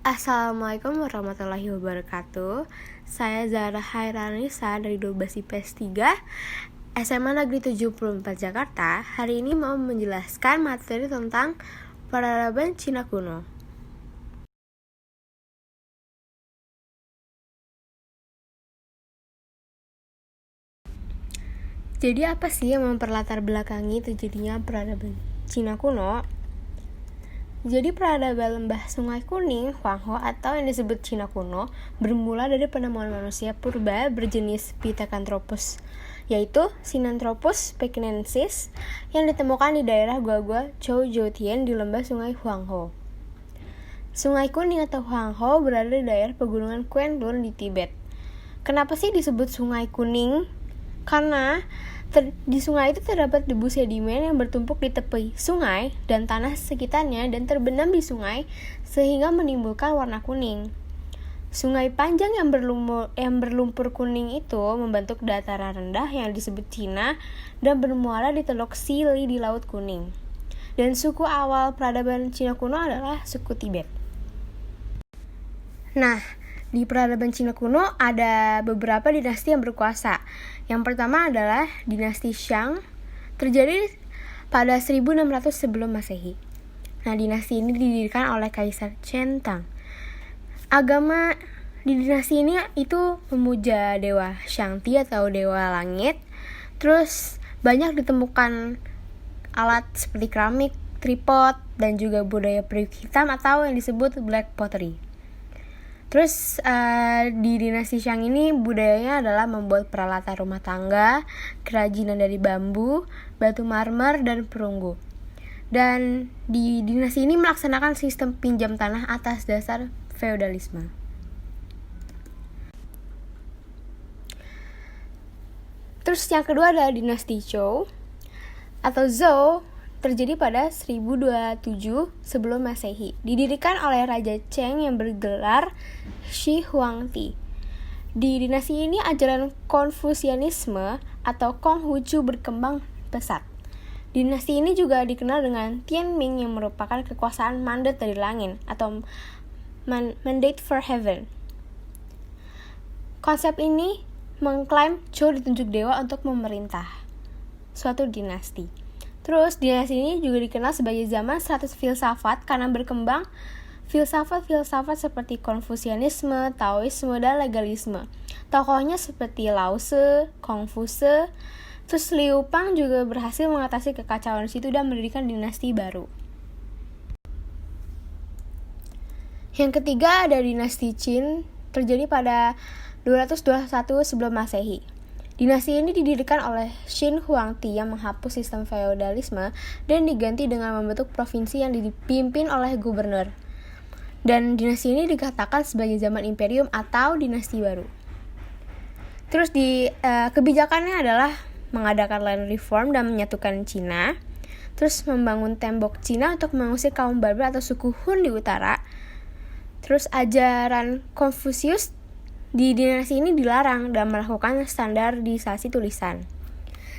Assalamualaikum warahmatullahi wabarakatuh. Saya Zahra Hairanisa dari 12 IPS 3 SMA Negeri 74 Jakarta. Hari ini mau menjelaskan materi tentang peradaban Cina kuno. Jadi apa sih yang memperlatar belakangi terjadinya peradaban Cina kuno? Jadi peradaban lembah Sungai Kuning, Huanghe atau yang disebut Cina kuno, bermula dari penemuan manusia purba berjenis Pithecanthropus, yaitu Sinanthropus pekinensis yang ditemukan di daerah Gua-Gua Zhou-Zhoutian di lembah Sungai Huanghe. Sungai Kuning atau Huanghe berada di daerah pegunungan Kuen-Lun di Tibet. Kenapa sih disebut Sungai Kuning? Karena di sungai itu terdapat debu sedimen yang bertumpuk di tepi sungai dan tanah sekitarnya dan terbenam di sungai sehingga menimbulkan warna kuning. Sungai panjang yang berlumpur kuning itu membentuk dataran rendah yang disebut Cina dan bermuara di Teluk Sili di Laut Kuning. Dan suku awal peradaban Cina kuno adalah suku Tibet. Nah, di peradaban Cina kuno ada beberapa dinasti yang berkuasa. Yang pertama adalah dinasti Shang, terjadi pada 1600 sebelum Masehi. Nah, dinasti ini didirikan oleh Kaisar Chen Tang. Agama di dinasti ini itu memuja dewa Shangti atau dewa langit. Terus banyak ditemukan alat seperti keramik, tripod, dan juga budaya periuk hitam atau yang disebut black pottery. Terus di dinasti Shang ini budayanya adalah membuat peralatan rumah tangga, kerajinan dari bambu, batu marmer, dan perunggu. Dan di dinasti ini melaksanakan sistem pinjam tanah atas dasar feodalisme. Terus yang kedua adalah dinasti Zhou atau Zhou, terjadi pada 1027 sebelum Masehi. Didirikan oleh Raja Cheng yang bergelar Shi Huangdi. Di dinasti ini ajaran Konfusianisme atau Konghucu berkembang pesat. Dinasti ini juga dikenal dengan Tianming yang merupakan kekuasaan mandat dari langit atau mandate for heaven. Konsep ini mengklaim Zhou ditunjuk dewa untuk memerintah suatu dinasti. Terus dinasti ini juga dikenal sebagai zaman 100 filsafat karena berkembang filsafat-filsafat seperti Konfusianisme, Taoisme, dan legalisme. Tokohnya seperti Lao Tse, Kongfuce. Terus Liu Pang juga berhasil mengatasi kekacauan situ dan mendirikan dinasti baru. Yang ketiga ada dinasti Qin, terjadi pada 221 sebelum Masehi. Dinasti ini didirikan oleh Xin Huangdi yang menghapus sistem feodalisme dan diganti dengan membentuk provinsi yang dipimpin oleh gubernur. Dan dinasti ini dikatakan sebagai zaman imperium atau dinasti baru. Terus kebijakannya adalah mengadakan land reform dan menyatukan Cina. Terus membangun tembok Cina untuk mengusir kaum barbar atau suku Hun di utara. Terus ajaran Konfusius di dinasti ini dilarang dan melakukan standarisasi tulisan.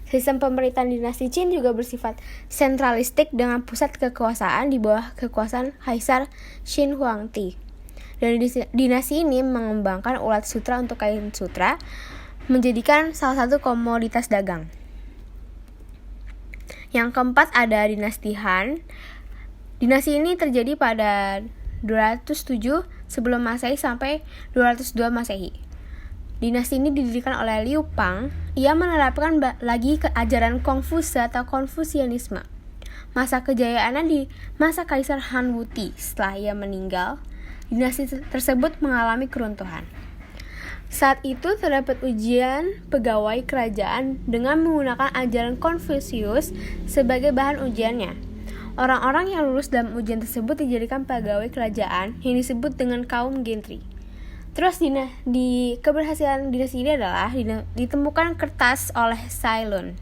Sistem pemerintahan dinasti Qin juga bersifat sentralistik dengan pusat kekuasaan di bawah kekuasaan Kaisar Xin Huangdi. Dan dinasti ini mengembangkan ulat sutra untuk kain sutra, menjadikan salah satu komoditas dagang. Yang keempat ada dinasti Han. Dinasti ini terjadi pada 207 sebelum Masehi sampai 202 Masehi. Dinasti ini didirikan oleh Liu Pang. Ia menerapkan lagi ajaran Kongfuce atau Konfusianisme. Masa kejayaannya di masa Kaisar Han Wuti. Setelah ia meninggal, dinasti tersebut mengalami keruntuhan. Saat itu terdapat ujian pegawai kerajaan dengan menggunakan ajaran Konfusius sebagai bahan ujiannya. Orang-orang yang lulus dalam ujian tersebut dijadikan pegawai kerajaan yang disebut dengan kaum gentry. Terus di keberhasilan dinasti ini adalah ditemukan kertas oleh Ceylon.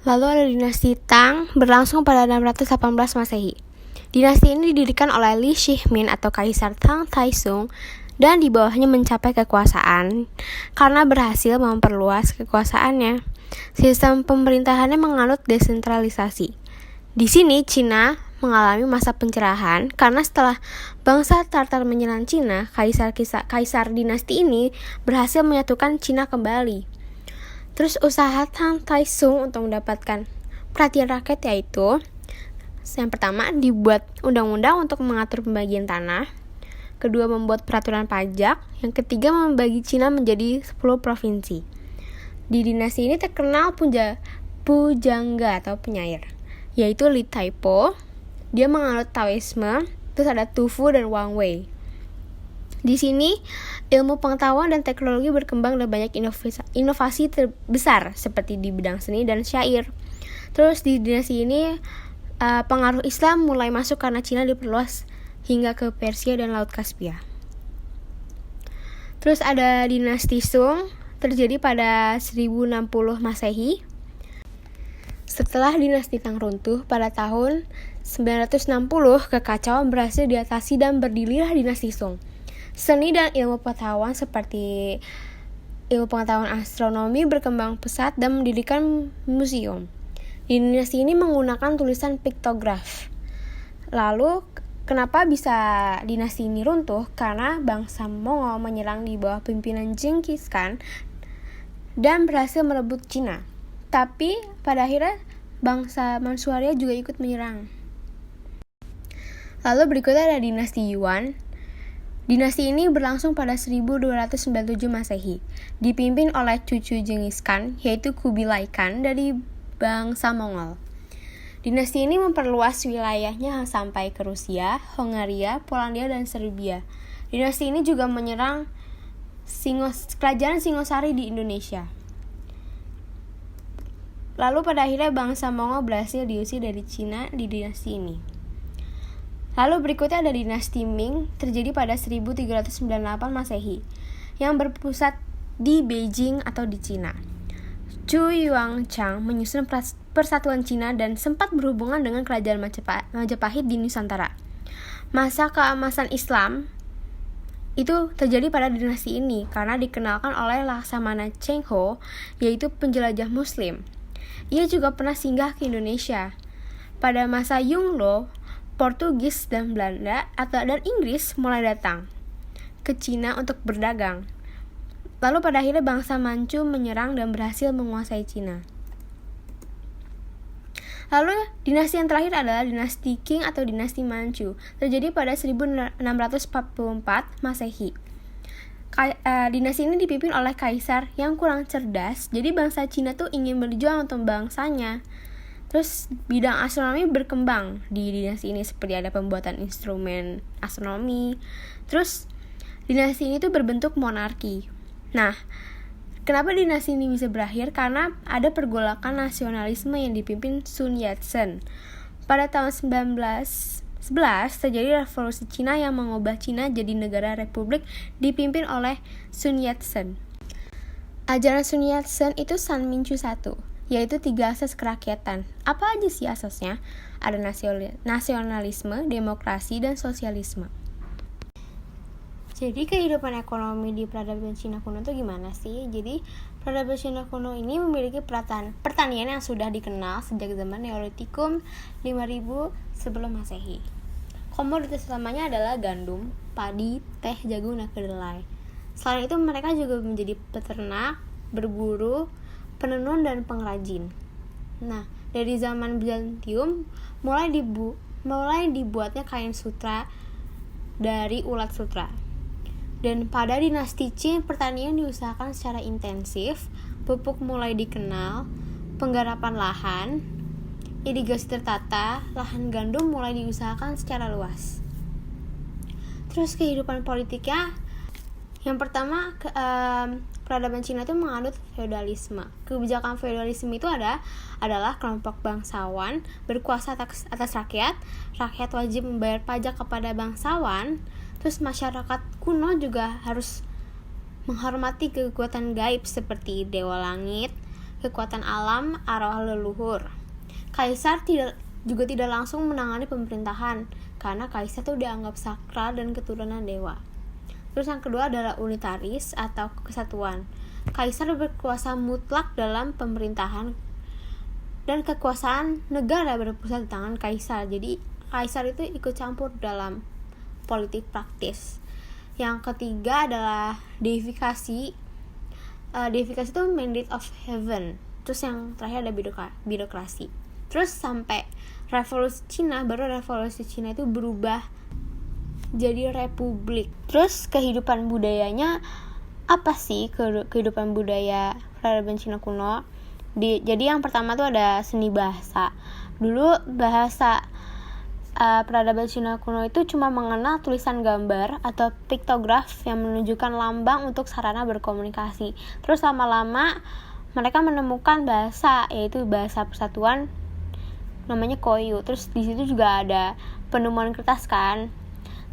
Lalu ada dinasti Tang berlangsung pada 618 Masehi. Dinasti ini didirikan oleh Li Shimin atau Kaisar Tang Taizong dan di bawahnya mencapai kekuasaan karena berhasil memperluas kekuasaannya. Sistem pemerintahannya menganut desentralisasi. Di sini Cina mengalami masa pencerahan karena setelah bangsa Tartar menyerang Cina, kaisar dinasti ini berhasil menyatukan Cina kembali. Terus usaha Tang Taisung untuk mendapatkan perhatian rakyat yaitu yang pertama dibuat undang-undang untuk mengatur pembagian tanah, kedua membuat peraturan pajak, yang ketiga membagi Cina menjadi 10 provinsi. Di dinasti ini terkenal pujangga atau penyair, yaitu Li Taipo. Dia menganut Taoisme, terus ada Tufu dan Wang Wei. Di sini ilmu pengetahuan dan teknologi berkembang dan banyak inovasi terbesar seperti di bidang seni dan syair. Terus di dinasti ini pengaruh Islam mulai masuk karena Cina diperluas hingga ke Persia dan Laut Kaspia. Terus ada dinasti Sung terjadi pada 1060 Masehi. Setelah dinasti Tang runtuh pada tahun 960, kekacauan berhasil diatasi dan berdirilah dinasti Sung. Seni dan ilmu pengetahuan seperti ilmu pengetahuan astronomi berkembang pesat dan mendirikan museum. Dinasti ini menggunakan tulisan piktograf. Lalu, kenapa bisa dinasti ini runtuh? Karena bangsa Mongol menyerang di bawah pimpinan Genghis Khan dan berhasil merebut Cina. Tapi pada akhirnya bangsa Manchuria juga ikut menyerang. Lalu berikutnya ada dinasti Yuan. Dinasti ini berlangsung pada 1297 Masehi, dipimpin oleh cucu Genghis Khan, yaitu Kubilai Khan dari bangsa Mongol. Dinasti ini memperluas wilayahnya sampai ke Rusia, Hongaria, Polandia, dan Serbia. Dinasti ini juga menyerang kerajaan Singosari di Indonesia. Lalu pada akhirnya bangsa Mongol berhasil diusir dari Cina di dinasti ini. Lalu berikutnya ada dinasti Ming, terjadi pada 1398 Masehi, yang berpusat di Beijing atau di Cina. Zhu Yuanzhang menyusun persatuan Cina dan sempat berhubungan dengan kerajaan Majapahit di Nusantara. Masa keemasan Islam itu terjadi pada dinasti ini karena dikenalkan oleh Laksamana Cheng Ho, yaitu penjelajah Muslim. Ia juga pernah singgah ke Indonesia. Pada masa Yongle, Portugis dan Belanda dan Inggris mulai datang ke Cina untuk berdagang. Lalu pada akhirnya bangsa Manchu menyerang dan berhasil menguasai Cina. Lalu dinasti yang terakhir adalah dinasti Qing atau dinasti Manchu, terjadi pada 1644 Masehi. Dinasti ini dipimpin oleh kaisar yang kurang cerdas, jadi bangsa Cina tuh ingin berjuang untuk bangsanya. Terus bidang astronomi berkembang di dinasti ini, seperti ada pembuatan instrumen astronomi. Terus dinasti ini tuh berbentuk monarki. Nah, kenapa dinasti ini bisa berakhir? Karena ada pergolakan nasionalisme yang dipimpin Sun Yat-sen. Pada tahun 1911 terjadi revolusi Cina yang mengubah Cina jadi negara republik dipimpin oleh Sun Yat-sen. Ajaran Sun Yat-sen itu San Minchu I, yaitu 3 asas kerakyatan. Apa aja sih asasnya? Ada nasionalisme, demokrasi, dan sosialisme. Jadi kehidupan ekonomi di peradaban Cina kuno itu gimana sih? Jadi peradaban Cina kuno ini memiliki pertanian yang sudah dikenal sejak zaman Neolitikum 5000 sebelum Masehi. Komoditas utamanya adalah gandum, padi, teh, jagung, dan kedelai. Selain itu mereka juga menjadi peternak, berburu, penenun, dan pengrajin. Nah, dari zaman Bizantium mulai dibuatnya kain sutra dari ulat sutra. Dan pada dinasti Qing, pertanian diusahakan secara intensif, pupuk mulai dikenal, penggarapan lahan, irigasi tertata, lahan gandum mulai diusahakan secara luas. Terus kehidupan politiknya, yang pertama peradaban Cina itu menganut feodalisme. Kebijakan feodalisme itu adalah kelompok bangsawan berkuasa atas rakyat. Rakyat wajib membayar pajak kepada bangsawan. Terus masyarakat kuno juga harus menghormati kekuatan gaib seperti dewa langit, kekuatan alam, arwah leluhur. Kaisar juga tidak langsung menangani pemerintahan karena kaisar itu dianggap sakral dan keturunan dewa. Terus yang kedua adalah unitaris atau kesatuan. Kaisar berkuasa mutlak dalam pemerintahan dan kekuasaan negara berpusat di tangan kaisar. Jadi kaisar itu ikut campur dalam politik praktis. Yang ketiga adalah deifikasi. Deifikasi itu mandate of heaven. Terus yang terakhir ada birokrasi. Terus sampai revolusi Cina, baru revolusi Cina itu berubah jadi republik. Terus kehidupan budayanya apa sih kehidupan budaya peradaban Cina kuno? Jadi yang pertama tuh ada seni bahasa. Dulu bahasa peradaban Cina kuno itu cuma mengenal tulisan gambar atau piktograf yang menunjukkan lambang untuk sarana berkomunikasi. Terus lama-lama mereka menemukan bahasa, yaitu bahasa persatuan namanya Koyu. Terus di situ juga ada penemuan kertas kan.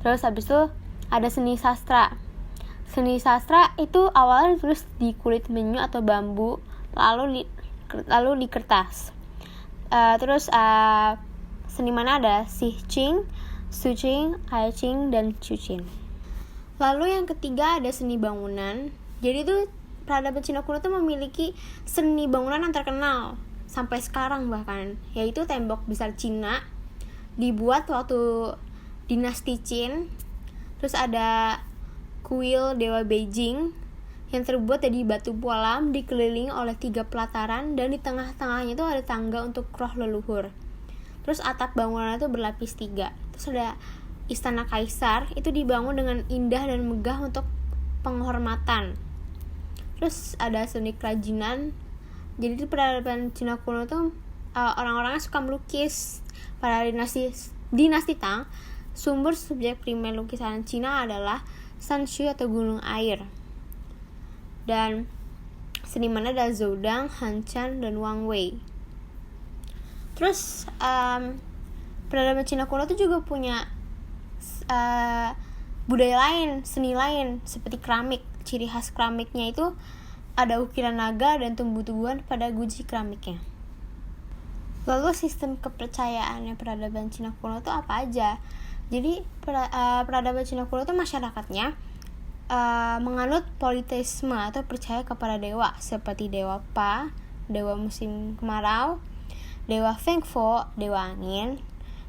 Terus habis itu ada seni sastra. Seni sastra itu awalnya ditulis di kulit penyu atau bambu, lalu di kertas. Terus seniman ada Xi-Qing, Su-Qing, Ai-Qing, dan Chu-Qing. Lalu yang ketiga ada seni bangunan. Jadi itu peradaban Cina kuno itu memiliki seni bangunan yang terkenal sampai sekarang bahkan, yaitu tembok besar Cina dibuat waktu dinasti Qin. Terus ada kuil dewa Beijing yang terbuat dari batu pualam dikelilingi oleh 3 pelataran, dan di tengah-tengahnya itu ada tangga untuk roh leluhur. Terus atap bangunan itu berlapis 3. Terus ada istana kaisar, itu dibangun dengan indah dan megah untuk penghormatan. Terus ada seni kerajinan. Jadi di peradaban Cina kuno tuh orang-orangnya suka melukis. Pada dinasti Tang, sumber subjek primer lukisan Cina adalah Shanshu atau gunung air. Dan senimannya ada Zhou Dang, Han Chan, dan Wang Wei. Terus peradaban Cina kuno itu juga punya budaya lain, seni lain seperti keramik. Ciri khas keramiknya itu ada ukiran naga dan tumbuh-tumbuhan pada guji keramiknya. Lalu sistem kepercayaannya peradaban Cina kuno itu apa aja? Jadi peradaban Cina kuno itu masyarakatnya menganut politeisme atau percaya kepada dewa seperti dewa Pa, dewa musim kemarau, dewa Feng Fo, dewa angin,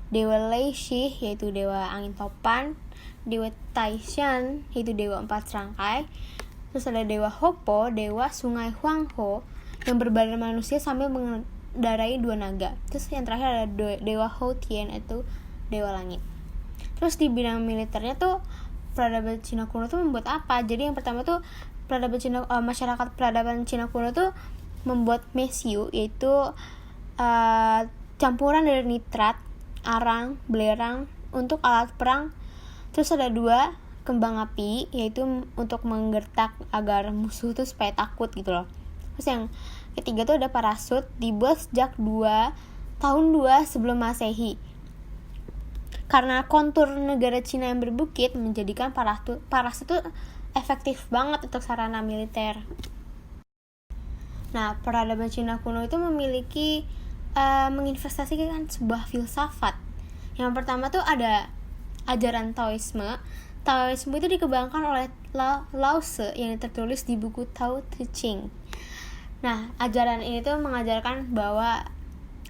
dewa Lei Shi yaitu dewa angin topan, dewa Taishan yaitu dewa 4 serangkai. Terus ada dewa Hopo, dewa sungai Huangho yang berbadan manusia sambil mengendarai 2 naga. Terus yang terakhir ada dewa Hou Tian itu dewa langit. Terus di bidang militernya tuh peradaban Cina kuno tuh membuat apa? Jadi yang pertama tuh masyarakat peradaban Cina kuno tuh membuat mesiu, yaitu campuran dari nitrat, arang, belerang untuk alat perang. Terus ada 2 kembang api, yaitu untuk menggertak agar musuh tuh supaya takut gitu loh. Terus yang ketiga tuh ada parasut, dibuat sejak tahun 2 sebelum Masehi. Karena kontur negara Cina yang berbukit menjadikan parasut itu efektif banget untuk sarana militer. Nah, peradaban Cina kuno itu memiliki menginvestasikan sebuah filsafat. Yang pertama tuh ada ajaran Taoisme. Taoisme itu dikembangkan oleh Lao Tse yang tertulis di buku Tao Te Ching. Nah, ajaran ini tuh mengajarkan bahwa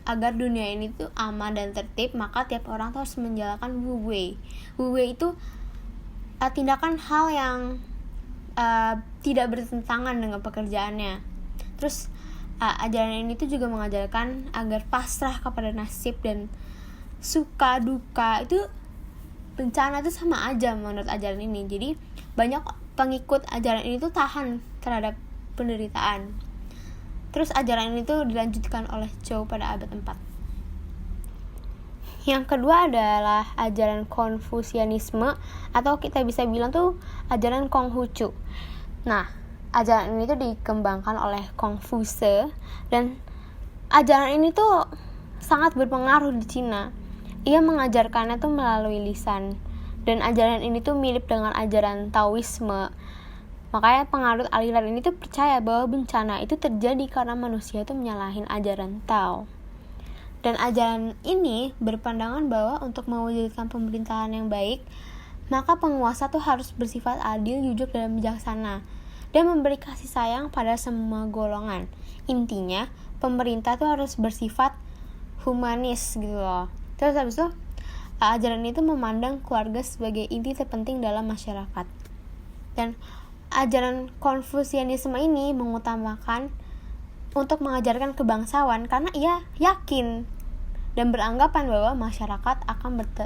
agar dunia ini tuh aman dan tertib, maka tiap orang tuh harus menjalankan Wu Wei. Wu Wei itu tindakan hal yang tidak bertentangan dengan pekerjaannya. Terus ajaran ini tuh juga mengajarkan agar pasrah kepada nasib dan suka duka itu bencana itu sama aja menurut ajaran ini. Jadi banyak pengikut ajaran ini tuh tahan terhadap penderitaan. Terus ajaran ini tuh dilanjutkan oleh Zhou pada abad 4. Yang kedua adalah ajaran Konfusianisme, atau kita bisa bilang tuh ajaran Konghucu. Nah, ajaran ini tuh dikembangkan oleh Kongfuce, dan ajaran ini tuh sangat berpengaruh di Cina. Ia mengajarkannya tuh melalui lisan, dan ajaran ini tuh mirip dengan ajaran Taoisme. Makanya penganut aliran ini tuh percaya bahwa bencana itu terjadi karena manusia itu menyalahin ajaran Tao. Dan ajaran ini berpandangan bahwa untuk mewujudkan pemerintahan yang baik, maka penguasa tuh harus bersifat adil, jujur, dan bijaksana, dan memberi kasih sayang pada semua golongan. Intinya, pemerintah tuh harus bersifat humanis gitu loh. Terus habis itu ajaran itu memandang keluarga sebagai inti terpenting dalam masyarakat. Dan ajaran Konfusianisme ini mengutamakan untuk mengajarkan kebangsawan karena ia yakin dan beranggapan bahwa masyarakat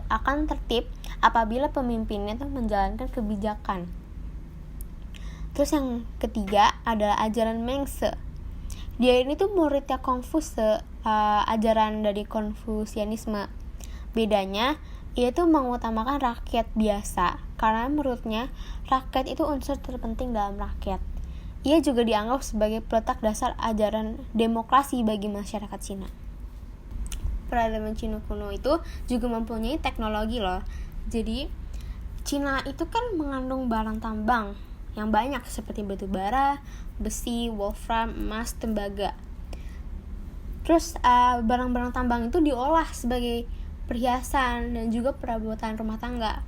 akan tertib apabila pemimpinnya itu menjalankan kebijakan. Terus yang ketiga adalah ajaran Mengse. Dia ini tuh muridnya Konfuse, ajaran dari Konfusianisme. Bedanya, ia tuh mengutamakan rakyat biasa karena menurutnya rakyat itu unsur terpenting dalam rakyat. Ia juga dianggap sebagai peletak dasar ajaran demokrasi bagi masyarakat Cina. Peradaban Cina kuno itu juga mempunyai teknologi loh. Jadi Cina itu kan mengandung barang tambang yang banyak seperti batu bara, besi, wolfram, emas, tembaga. Terus barang-barang tambang itu diolah sebagai perhiasan dan juga perabotan rumah tangga.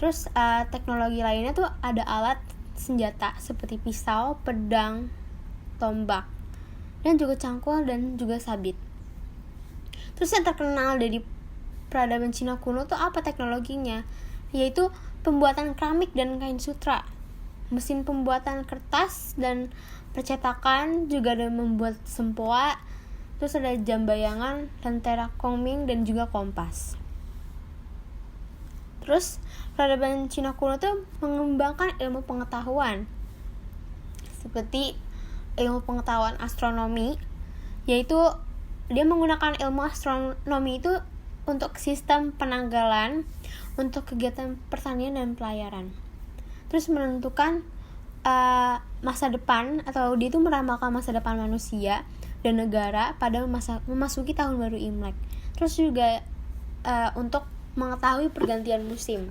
Terus teknologi lainnya tuh ada alat senjata seperti pisau, pedang, tombak, dan juga cangkul dan juga sabit. Terus yang terkenal dari peradaban Cina kuno tuh apa teknologinya? Yaitu pembuatan keramik dan kain sutra, mesin pembuatan kertas dan percetakan, juga ada membuat sempoa, terus ada jam bayangan, lentera koming, dan juga kompas. Terus peradaban Cina kuno tuh mengembangkan ilmu pengetahuan seperti ilmu pengetahuan astronomi, yaitu dia menggunakan ilmu astronomi itu untuk sistem penanggalan, untuk kegiatan pertanian dan pelayaran. Terus menentukan masa depan, atau dia itu meramalkan masa depan manusia dan negara pada memasuki tahun baru Imlek. Terus juga untuk mengetahui pergantian musim.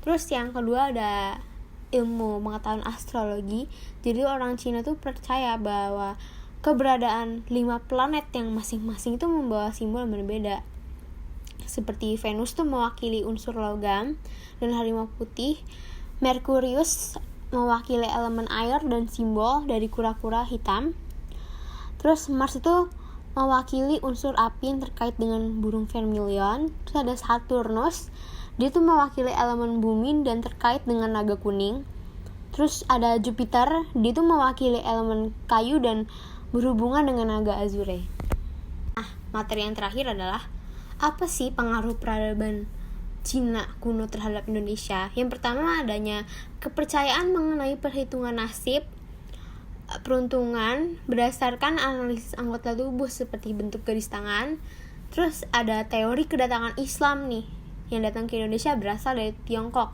Terus yang kedua ada ilmu pengetahuan astrologi. Jadi orang Cina tuh percaya bahwa keberadaan 5 planet yang masing-masing itu membawa simbol yang berbeda. Seperti Venus tuh mewakili unsur logam dan harimau putih, Merkurius mewakili elemen air dan simbol dari kura-kura hitam. Terus Mars itu mewakili unsur api yang terkait dengan burung vermilion. Terus ada Saturnus, dia tuh mewakili elemen bumi dan terkait dengan naga kuning. Terus ada Jupiter, dia tuh mewakili elemen kayu dan berhubungan dengan naga azure. Nah, materi yang terakhir adalah apa sih pengaruh peradaban Cina kuno terhadap Indonesia? Yang pertama adanya kepercayaan mengenai perhitungan nasib, peruntungan berdasarkan analisis anggota tubuh seperti bentuk garis tangan. Terus ada teori kedatangan Islam nih, yang datang ke Indonesia berasal dari Tiongkok,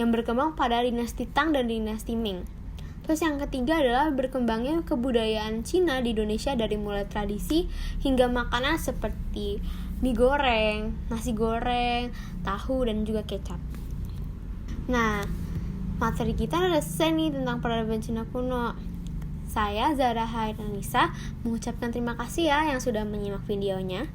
yang berkembang pada dinasti Tang dan dinasti Ming. Terus yang ketiga adalah berkembangnya kebudayaan Cina di Indonesia dari mulai tradisi hingga makanan seperti mie goreng, nasi goreng, tahu, dan juga kecap. Nah, materi kita udah selesai nih tentang peradaban Cina kuno. Saya Zahra Hairunisa mengucapkan terima kasih ya yang sudah menyimak videonya.